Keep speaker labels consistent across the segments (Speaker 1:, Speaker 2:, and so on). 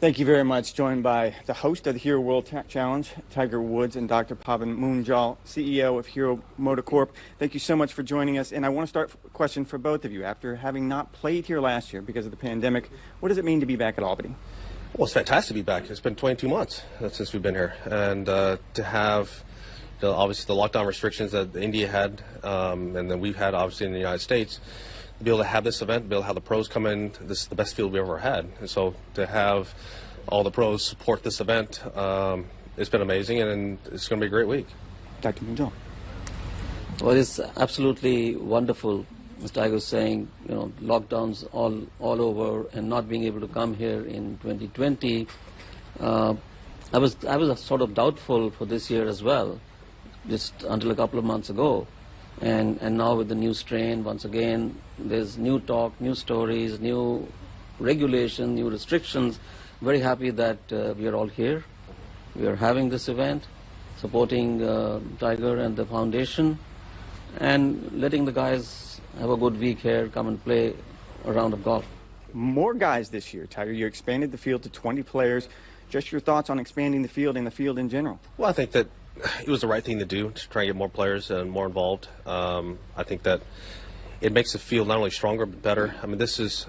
Speaker 1: Thank you very much. Joined by the host of the Hero World Challenge, Tiger Woods, and Dr. Pavan Munjal, CEO of Hero MotoCorp. Thank you so much for joining us. And I want to start a question for both of you. After having not played here last year because of the pandemic, what does it mean to be back at Albany?
Speaker 2: Well, it's fantastic to be back. It's been 22 months since we've been here. And to have, obviously, the lockdown restrictions that India had, and then we've had, obviously, in the United States, be able to have this event, be able to have the pros come in. This is the best field we've ever had. And so to have all the pros support this event, it's been amazing, and it's going to be a great week.
Speaker 1: Dr. Munjal.
Speaker 3: Well, it's absolutely wonderful, as Tiger was saying, lockdowns all over and not being able to come here in 2020. I was sort of doubtful for this year as well, just until a couple of months ago. And now with the new strain, once again, there's new talk, new stories, new regulations, new restrictions. Very happy that we are all here. We are having this event, supporting Tiger and the foundation, and letting the guys have a good week here, come and play a round of golf.
Speaker 1: More guys this year, Tiger. You expanded the field to 20 players. Just your thoughts on expanding the field and the field in general?
Speaker 2: Well, I think that it was the right thing to do to try and get more players and more involved. I think that it makes the field not only stronger but better. I mean, this is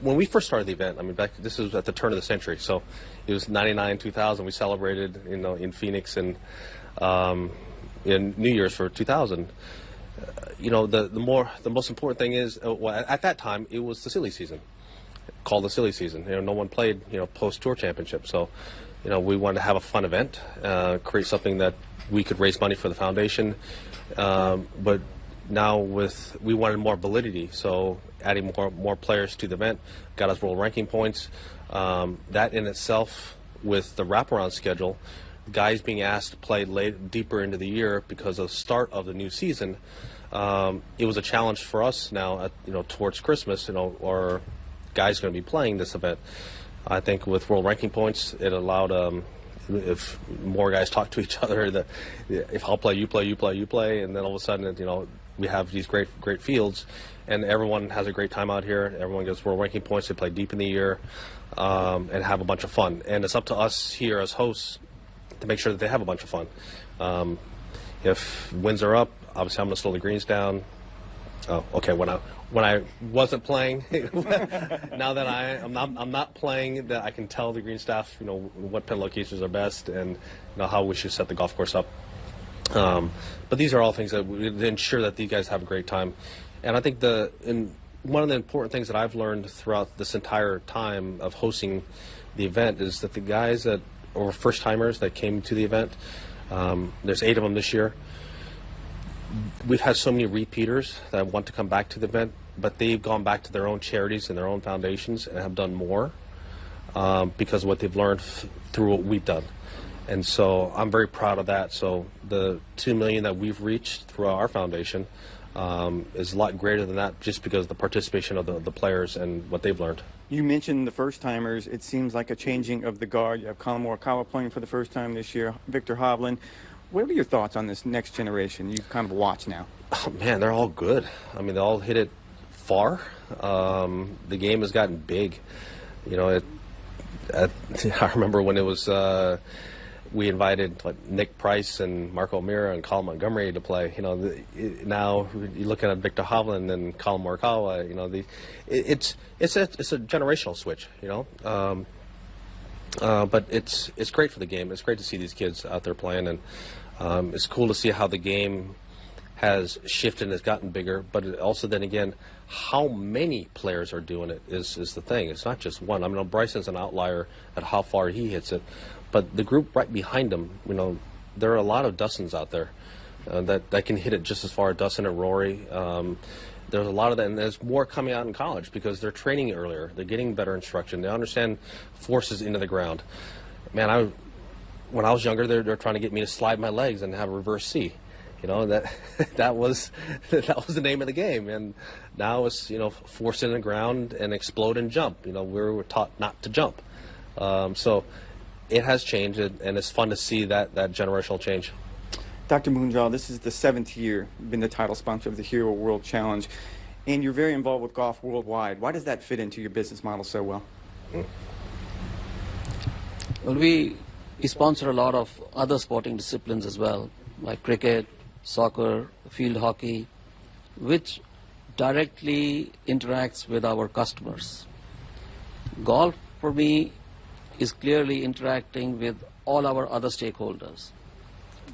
Speaker 2: when we first started the event. I mean, this was at the turn of the century, so it was 99, 2000. We celebrated, in Phoenix and in New Year's for 2000. The most important thing is, at that time it was the silly season, called the silly season. No one played, post tour championship, so. We wanted to have a fun event, create something that we could raise money for the foundation, but now we wanted more validity, so adding more players to the event got us world ranking points. That in itself, with the wraparound schedule, guys being asked to play deeper into the year because of the start of the new season, it was a challenge for us now, towards Christmas, or guys going to be playing this event. I think with world ranking points, it allowed, if more guys talk to each other, if I'll play, you play, you play, you play, and then all of a sudden, we have these great fields, and everyone has a great time out here. Everyone gets world ranking points to play deep in the year, and have a bunch of fun. And it's up to us here as hosts to make sure that they have a bunch of fun. If winds are up, obviously I'm going to slow the greens down. Oh, okay. When I wasn't playing, now that I'm not playing, that I can tell the green staff, what pin locations are best and how we should set the golf course up. But these are all things that we ensure that these guys have a great time. And I think one of the important things that I've learned throughout this entire time of hosting the event is that the guys that are first timers that came to the event, there's 8 of them this year. We've had so many repeaters that want to come back to the event, but they've gone back to their own charities and their own foundations and have done more because of what they've learned through what we've done. And so I'm very proud of that. So the $2 million that we've reached through our foundation is a lot greater than that, just because of the participation of the players and what they've learned.
Speaker 1: You mentioned the first-timers. It seems like a changing of the guard. You have Colin Morikawa playing for the first time this year, Victor Hovland. What are your thoughts on this next generation you've kind of watched now?
Speaker 2: Oh, man, they're all good. I mean, they all hit it far. The game has gotten big. I remember when it was we invited Nick Price and Marco O'Meara and Colin Montgomery to play. Now you're looking at Victor Hovland and Colin Morikawa. It's a generational switch. But it's great for the game. It's great to see these kids out there playing, and it's cool to see how the game has shifted and has gotten bigger. But it also, then again, how many players are doing it is the thing. It's not just one. I mean, Bryson's an outlier at how far he hits it, but the group right behind him, there are a lot of Dustins out there that can hit it just as far. Dustin and Rory. There's a lot of that, and there's more coming out in college because they're training earlier. They're getting better instruction. They understand forces into the ground. Man, when I was younger, they're trying to get me to slide my legs and have a reverse C. That was the name of the game. And now it's force in the ground and explode and jump. We were taught not to jump. So it has changed, and it's fun to see that generational change.
Speaker 1: Dr. Munjal, this is the 7th year you've been the title sponsor of the Hero World Challenge, and you're very involved with golf worldwide. Why does that fit into your business model so well?
Speaker 3: Well, we sponsor a lot of other sporting disciplines as well, like cricket, soccer, field hockey, which directly interacts with our customers. Golf, for me, is clearly interacting with all our other stakeholders,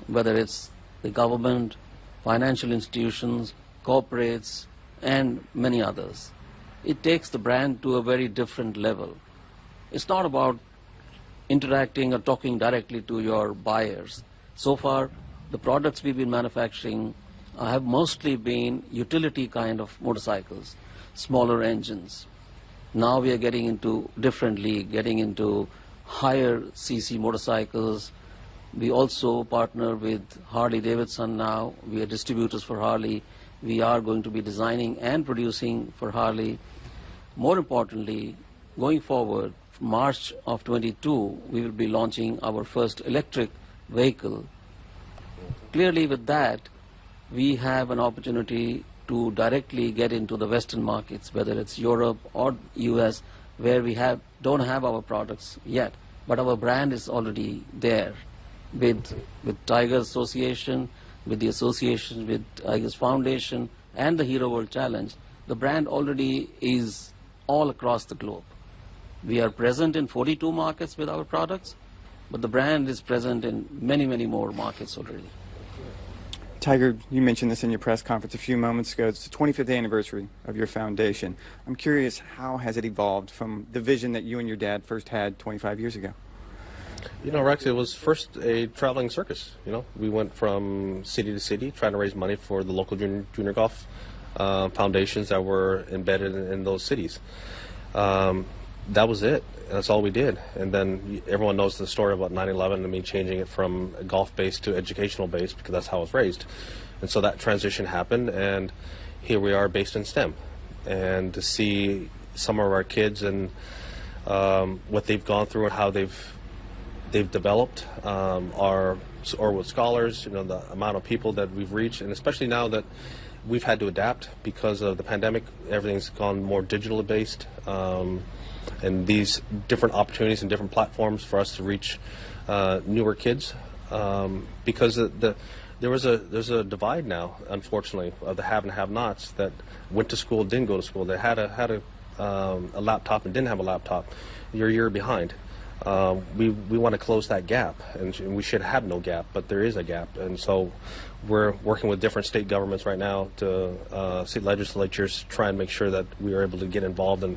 Speaker 3: whether it's the government, financial institutions, corporates, and many others. It takes the brand to a very different level. It's not about interacting or talking directly to your buyers. So far, the products we've been manufacturing have mostly been utility kind of motorcycles, smaller engines. Now we are getting into different league, getting into higher CC motorcycles. We also partner with Harley Davidson now. We are distributors for Harley. We are going to be designing and producing for Harley. More importantly, going forward, March of 22, we will be launching our first electric vehicle. Clearly with that, we have an opportunity to directly get into the Western markets, whether it's Europe or US, where we don't have our products yet, but our brand is already there with Tiger Association, with the association with Tiger's Foundation and the Hero World Challenge. The brand already is all across the globe. We are present in 42 markets with our products, but the brand is present in many, many more markets already.
Speaker 1: Tiger, you mentioned this in your press conference a few moments ago. It's the 25th anniversary of your foundation. I'm curious, how has it evolved from the vision that you and your dad first had 25 years ago?
Speaker 2: You know, Rex, it was first a traveling circus. You know, we went from city to city trying to raise money for the local junior golf foundations that were embedded in those cities. That was it. That's all we did. And then everyone knows the story about 9/11 and me changing it from golf-based to educational-based because that's how I was raised. And so that transition happened, and here we are based in STEM. And to see some of our kids and what they've gone through and how they've developed, or with scholars, you know, the amount of people that we've reached, and especially now that we've had to adapt because of the pandemic, everything's gone more digitally based. And these different opportunities and different platforms for us to reach newer kids, because there's a divide now, unfortunately, of the have and have-nots that went to school, didn't go to school. They had a laptop and didn't have a laptop. You're a year behind. We want to close that gap, and we should have no gap, but there is a gap, and so we're working with different state governments right now to state legislatures try and make sure that we are able to get involved and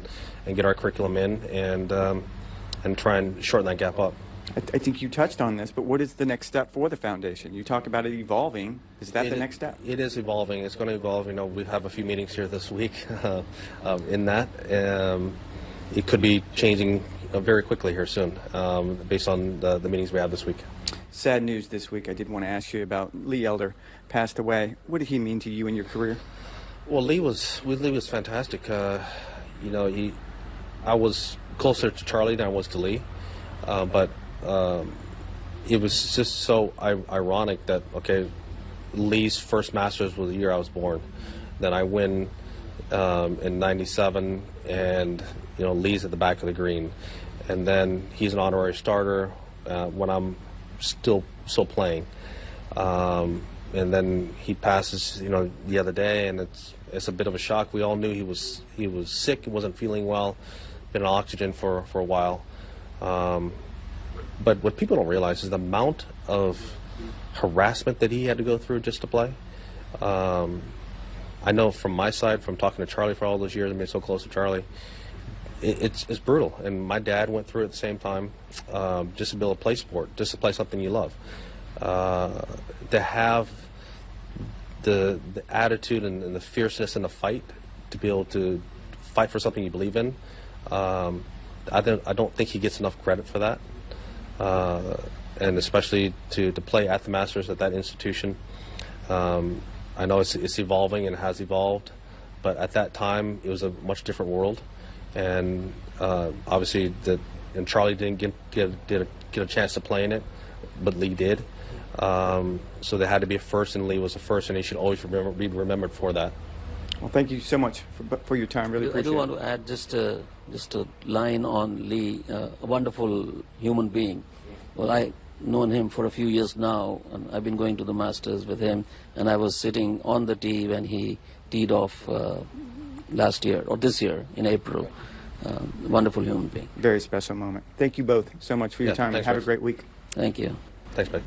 Speaker 2: get our curriculum in and try and shorten that gap up.
Speaker 1: I think you touched on this, but what is the next step for the foundation? You talk about it evolving. Is that the next step?
Speaker 2: It is evolving. It's going to evolve. You know, we have a few meetings here this week in that. It could be changing very quickly here soon, based on the meetings we have this week.
Speaker 1: Sad news this week. I did want to ask you about Lee Elder, passed away. What did he mean to you in your career?
Speaker 2: Well, Lee was fantastic. You know, I was closer to Charlie than I was to Lee, but it was just so ironic that, okay, Lee's first Masters was the year I was born. Then I win in '97, and you know, Lee's at the back of the green, and then he's an honorary starter when I'm still playing, and then he passes, you know, the other day, and it's a bit of a shock. We all knew he was sick, he wasn't feeling well, been on oxygen for a while, but what people don't realize is the amount of harassment that he had to go through just to play. I know from my side, from talking to Charlie for all those years and being so close to Charlie, it's brutal. And my dad went through it at the same time, just to be able to play sport, just to play something you love. To have the attitude and the fierceness in the fight, to be able to fight for something you believe in, I don't think he gets enough credit for that. And especially to play at the Masters at that institution. I know it's evolving and has evolved, but at that time it was a much different world, and obviously and Charlie didn't get a chance to play in it, but Lee did. So there had to be a first, and Lee was a first, and he should always be remembered for that.
Speaker 1: Well, thank you so much for your time. Really
Speaker 3: I
Speaker 1: appreciate
Speaker 3: do
Speaker 1: it.
Speaker 3: want to add just a line on Lee, a wonderful human being. Well, I've known him for a few years now, and I've been going to the Masters with him, and I was sitting on the tee when he teed off last year, or this year, in April. Wonderful human being.
Speaker 1: Very special moment. Thank you both so much for your
Speaker 2: Yeah,
Speaker 1: time, and
Speaker 2: thanks,
Speaker 1: have a
Speaker 2: Rich.
Speaker 1: great week.
Speaker 3: Thank you.
Speaker 2: Thanks, Mike.